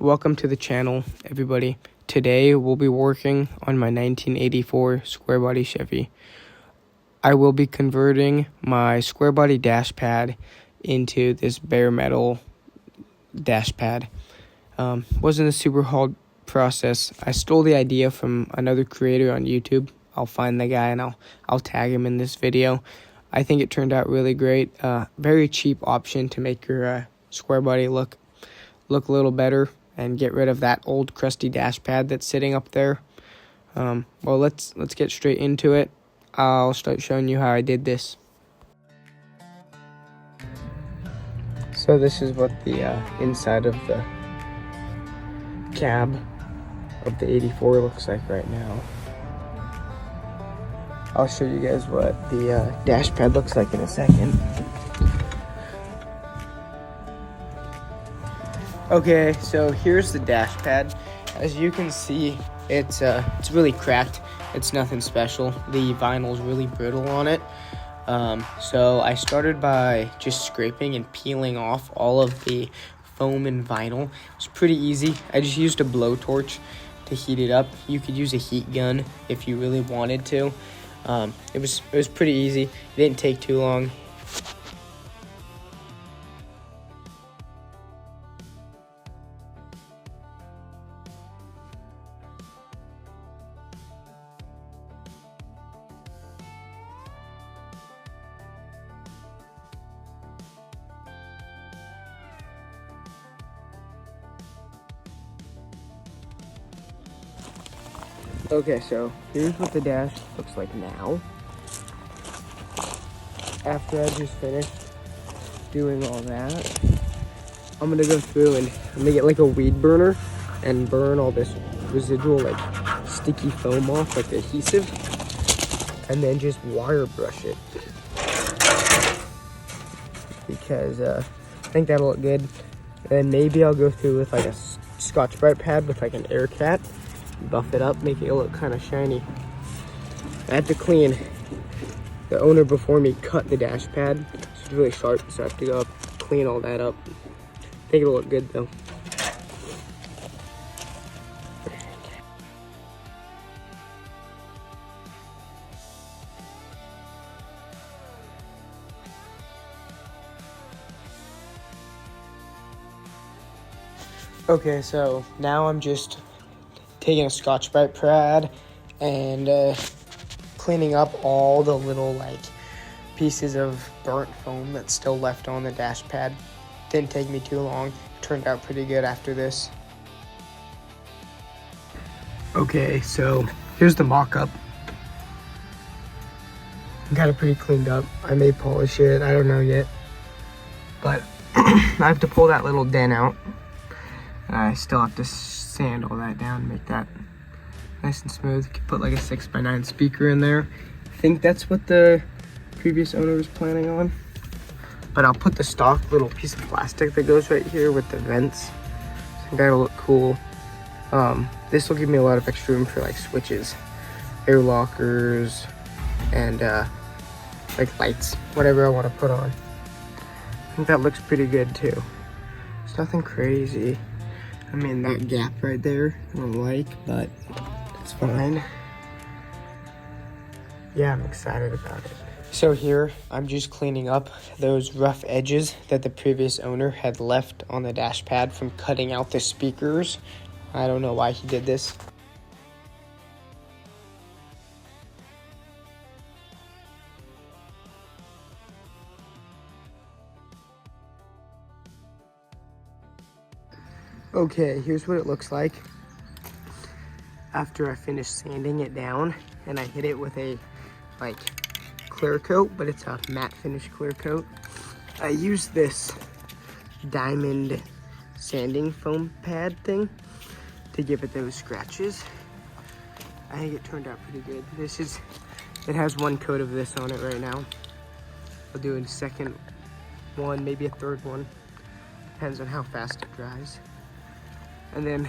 Welcome to the channel, everybody. Today we'll be working on my 1984 square body Chevy. I will be converting my square body dash pad into this bare metal dash pad. Wasn't a super hard process. I stole the idea from another creator on YouTube. I'll find the guy and I'll tag him in this video. I think it turned out really great. Very cheap option to make your square body look a little better and get rid of that old crusty dash pad that's sitting up there. Well, let's get straight into it. I'll start showing you how I did this. So this is what the inside of the cab of the 84 looks like right now. I'll show you guys what the dash pad looks like in a second. Okay, so here's the dash pad. As you can see, it's really cracked. It's nothing special. The vinyl's really brittle on it. So I started by just scraping and peeling off all of the foam and vinyl. It was pretty easy. I just used a blowtorch to heat it up. You could use a heat gun if you really wanted to. It was pretty easy. It didn't take too long. Okay, so here's what the dash looks like now. After I just finished doing all that, I'm gonna go through and I'm gonna get like a weed burner and burn all this residual like sticky foam off, like the adhesive, and then just wire brush it. Because I think that'll look good. And then maybe I'll go through with like a Scotch-Brite pad with like an air cat. Buff it up, make it look kind of shiny. I have to clean. The owner before me cut the dash pad. It's really sharp, so I have to go up, clean all that up. I think it'll look good though. Okay, so now I'm just taking a Scotch-Brite pad and cleaning up all the little like pieces of burnt foam that's still left on the dash pad. Didn't take me too long. Turned out pretty good after this. Okay, so here's the mock-up. Got it pretty cleaned up. I may polish it, I don't know yet. But I have to pull that little dent out. I still have to sand all that down, make that nice and smooth. Could put like a 6x9 speaker in there. I think that's what the previous owner was planning on. But I'll put the stock little piece of plastic that goes right here with the vents. I think that'll look cool. This will give me a lot of extra room for like switches, air lockers, and like lights, whatever I want to put on. I think that looks pretty good too. It's nothing crazy. I mean, that gap right there, I don't like, but it's fine. Yeah, I'm excited about it. So here, I'm just cleaning up those rough edges that the previous owner had left on the dash pad from cutting out the speakers. I don't know why he did this. Okay, here's what it looks like after I finish sanding it down and I hit it with a like clear coat, but it's a matte finish clear coat. I used this diamond sanding foam pad thing to give it those scratches. I think it turned out pretty good. It has one coat of this on it right now. I'll do a second one, maybe a third one. Depends on how fast it dries. And then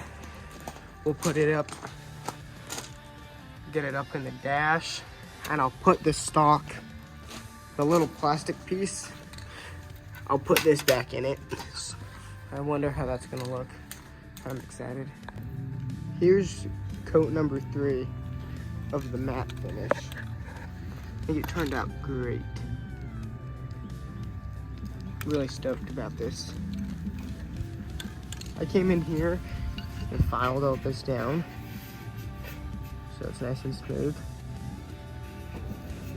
we'll put it up, get it up in the dash, and I'll put the stock, the little plastic piece, I'll put this back in it. I wonder how that's gonna look. I'm excited. Here's coat number 3 of the matte finish. I think it turned out great. Really stoked about this. I came in here and filed all this down so it's nice and smooth.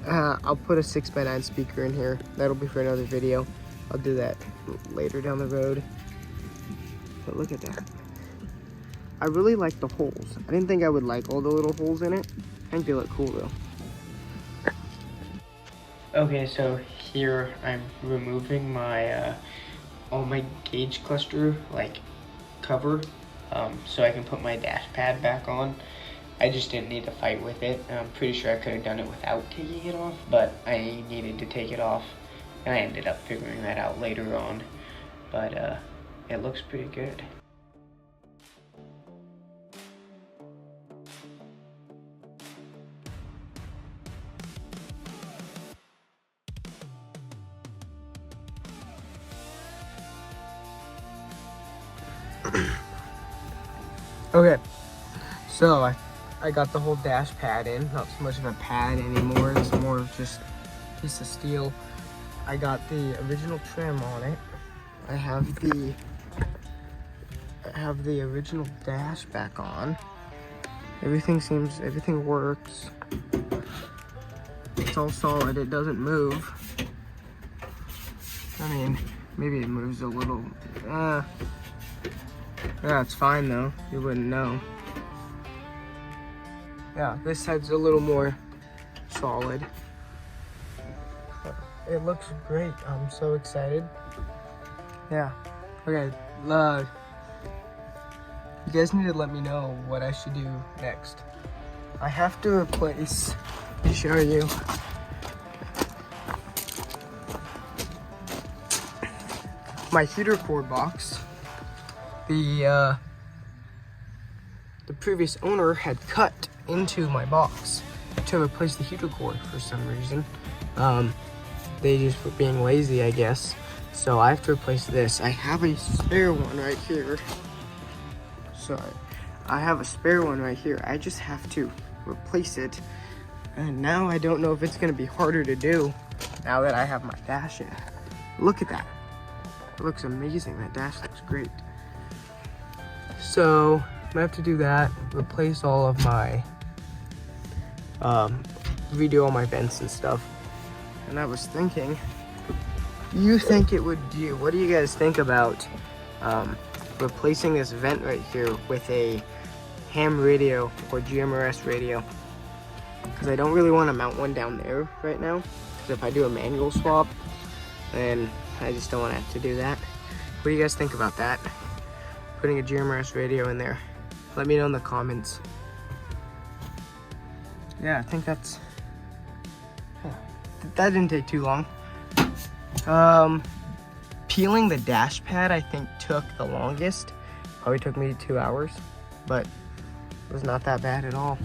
I'll put a 6x9 speaker in here. That'll be for another video. I'll do that later down the road. But look at that. I really like the holes. I didn't think I would like all the little holes in it. I think they look cool though. Okay, so here I'm removing my all my gauge cluster like cover, so I can put my dash pad back on. I just didn't need to fight with it. I'm pretty sure I could have done it without taking it off, but I needed to take it off, and I ended up figuring that out later on. But it looks pretty good. Okay, so I got the whole dash pad in. Not so much of a pad anymore, it's more of just a piece of steel. I got the original trim on it. I have the original dash back on. Everything works. It's all solid, it doesn't move. I mean, maybe it moves a little. Yeah, it's fine though. You wouldn't know. Yeah, this side's a little more solid. It looks great. I'm so excited. Yeah. Okay. You guys need to let me know what I should do next. I have to replace. Let me show you. My heater cord box. The previous owner had cut into my box to replace the heater cord for some reason. They just were being lazy, I guess. So I have to replace this. I have a spare one right here. So I have a spare one right here. I just have to replace it. And now I don't know if it's gonna be harder to do now that I have my dash in. Look at that. It looks amazing. That dash looks great. So I'm gonna have to do that, replace all of my, redo all my vents and stuff. And I was thinking, you think it would do, what do you guys think about replacing this vent right here with a ham radio or GMRS radio? Because I don't really want to mount one down there right now. Because if I do a manual swap, then I just don't want to have to do that. What do you guys think about that? Putting a GMRS radio in there. Let me know in the comments. Yeah, I think that didn't take too long. Peeling the dash pad I think took the longest. Probably took me 2 hours, but it was not that bad at all.